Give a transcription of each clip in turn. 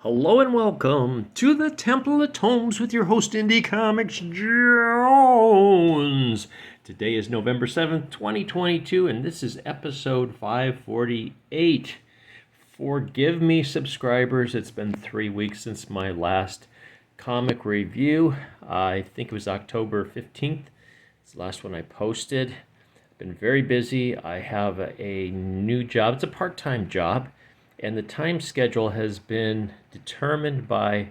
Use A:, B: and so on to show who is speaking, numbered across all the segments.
A: Hello and welcome to the Temple of Tomes with your host, Indie Comics Jones. Today is November 7th, 2022, and this is episode 548. Forgive me, subscribers, it's been 3 weeks since my last comic review. I think it was October 15th. It's the last one I posted. I've been very busy. I have a new job. It's a part-time job. And the time schedule has been determined by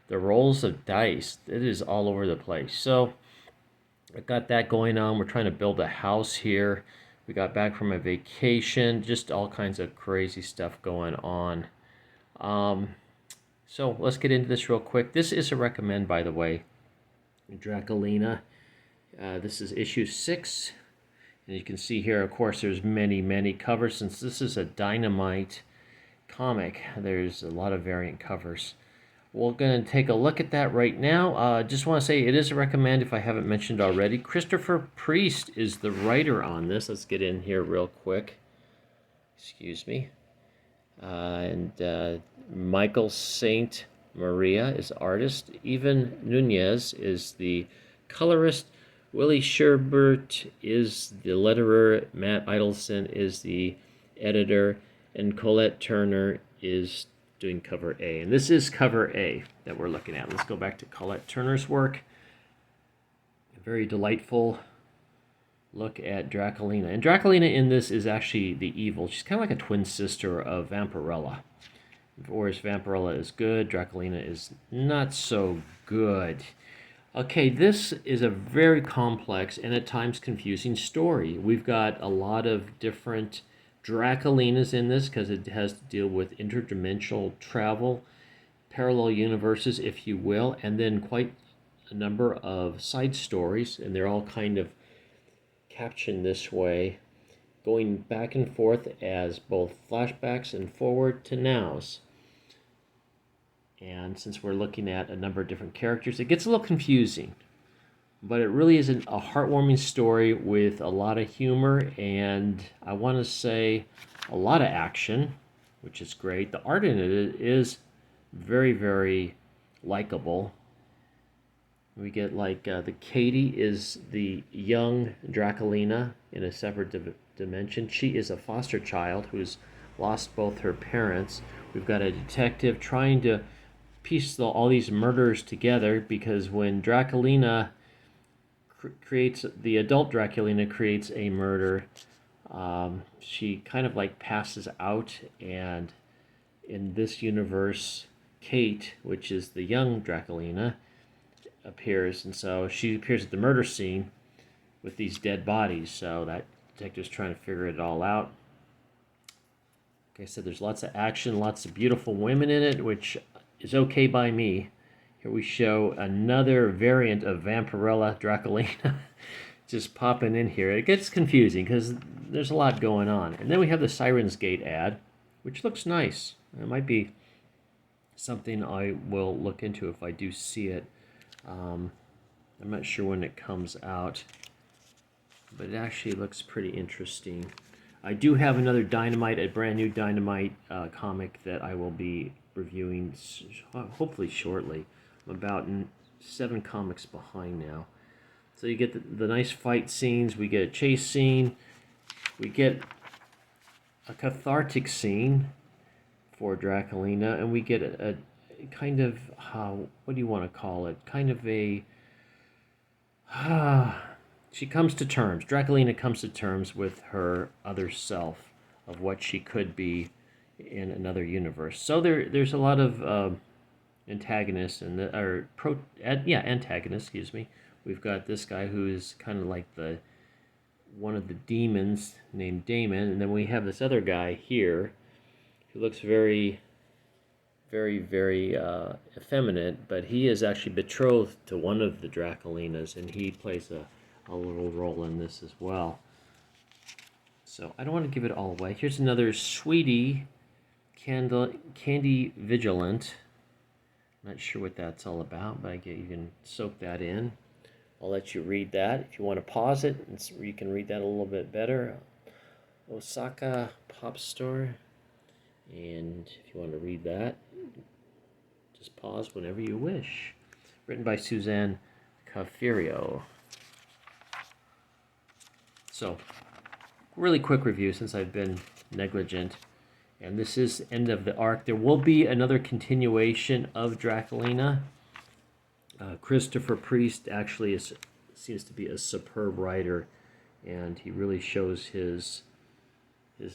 A: the rolls of dice. It is all over the place. So I got that going on. We're trying to build a house here. We got back from a vacation. Just all kinds of crazy stuff going on. So let's get into this real quick. This is a recommend, by the way. Draculina. This is issue 6. And you can see here, of course, there's many covers. Since this is a Dynamite comic, there's a lot of variant covers. We're going to take a look at that right now. Just want to say it is a recommend if I haven't mentioned already. Christopher Priest is the writer on this. Let's get in here real quick. Excuse me. And Michael Saint Maria is artist. Evan Nunez is the colorist. Willie Sherbert is the letterer. Matt Idelson is the editor. And Colette Turner is doing cover A. And this is cover A that we're looking at. Let's go back to Colette Turner's work. A very delightful look at Draculina. And Draculina in this is actually the evil. She's kind of like a twin sister of Vampirella. Whereas Vampirella is good, Draculina is not so good. Okay, this is a very complex and at times confusing story. We've got a lot of different Draculinas in this because it has to deal with interdimensional travel, parallel universes, if you will, and then quite a number of side stories, and they're all kind of captioned this way, going back and forth as both flashbacks and forward to nows. And since we're looking at a number of different characters, it gets a little confusing. But it really is a heartwarming story with a lot of humor and I want to say a lot of action, which is great. The art in it is very likable. We get like the Katie is the young Draculina in a separate dimension. She is a foster child who's lost both her parents. We've got a detective trying to piece all these murders together because when Draculina creates, the adult Draculina creates a murder, she kind of like passes out, and in this universe Kate, which is the young Draculina, appears, and so she appears at the murder scene with these dead bodies. So that detective's trying to figure it all out. Like I said, there's lots of action, lots of beautiful women in it, which is okay by me. Here we show another variant of Vampirella Draculina just popping in here. It gets confusing because there's a lot going on. And then we have the Sirens Gate ad, which looks nice. It might be something I will look into if I do see it. I'm not sure when it comes out, but it actually looks pretty interesting. I do have another Dynamite, a brand new Dynamite comic that I will be reviewing hopefully shortly. I'm about 7 comics behind now. So you get the nice fight scenes, we get a chase scene, we get a cathartic scene for Draculina, and we get a kind of, what do you want to call it? Kind of a, she comes to terms, Draculina comes to terms with her other self, of what she could be in another universe. So there's a lot of antagonists and antagonists, excuse me. We've got this guy who is kind of like one of the demons named Damon, and then we have this other guy here who looks very effeminate, but he is actually betrothed to one of the Draculinas, and he plays a little role in this as well. So I don't want to give it all away. Here's another Sweetie Candy Vigilant. Not sure what that's all about, but you can soak that in. I'll let you read that. If you want to pause it, you can read that a little bit better. Osaka Pop Store. And if you want to read that, Just pause whenever you wish. Written by Suzanne Cafiero. So, really quick review since I've been negligent. And this is the end of the arc. There will be another continuation of Draculina. Christopher Priest actually seems to be a superb writer, and he really shows his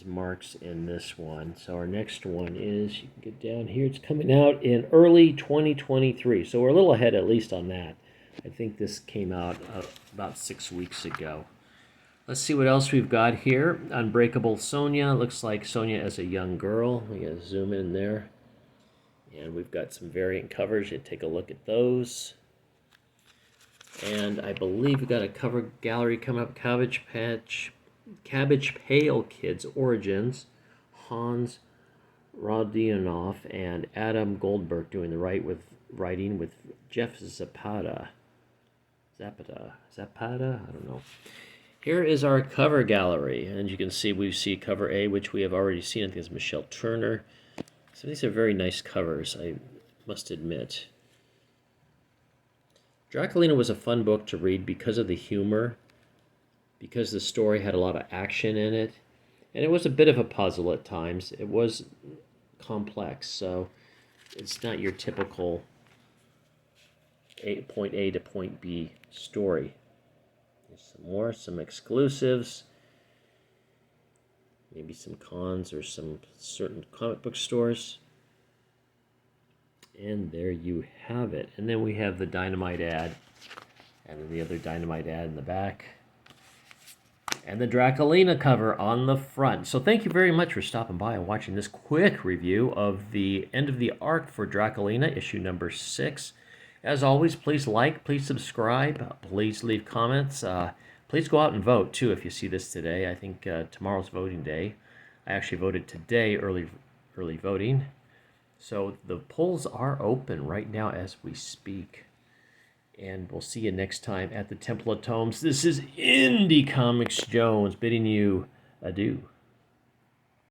A: marks in this one. So our next one is, you can get down here, it's coming out in early 2023. So we're a little ahead at least on that. I think this came out about 6 weeks ago. Let's see what else we've got here. Unbreakable Sonia. Looks like Sonia as a young girl. We gotta zoom in there. And we've got some variant covers. You take a look at those. And I believe we've got a cover gallery coming up. Cabbage Pale Kids Origins. Hans Rodionov and Adam Goldberg doing the writing with Jeff Zapata. Zapata? I don't know. Here is our cover gallery, and you can see we see cover A, which we have already seen. I think it's Michelle Turner. So these are very nice covers, I must admit. Draculina was a fun book to read because of the humor, because the story had a lot of action in it, and it was a bit of a puzzle at times. It was complex, so it's not your typical point A to point B story. Some exclusives, maybe some cons or some certain comic book stores. And there you have it. And then we have the Dynamite ad, and then the other Dynamite ad in the back, and the Draculina cover on the front. So thank you very much for stopping by and watching this quick review of the end of the arc for Draculina, issue number 6. As always, please like, please subscribe, please leave comments. Please go out and vote, too, if you see this today. I think tomorrow's voting day. I actually voted today, early voting. So the polls are open right now as we speak. And we'll see you next time at the Temple of Tomes. This is Indie Comics Jones bidding you adieu.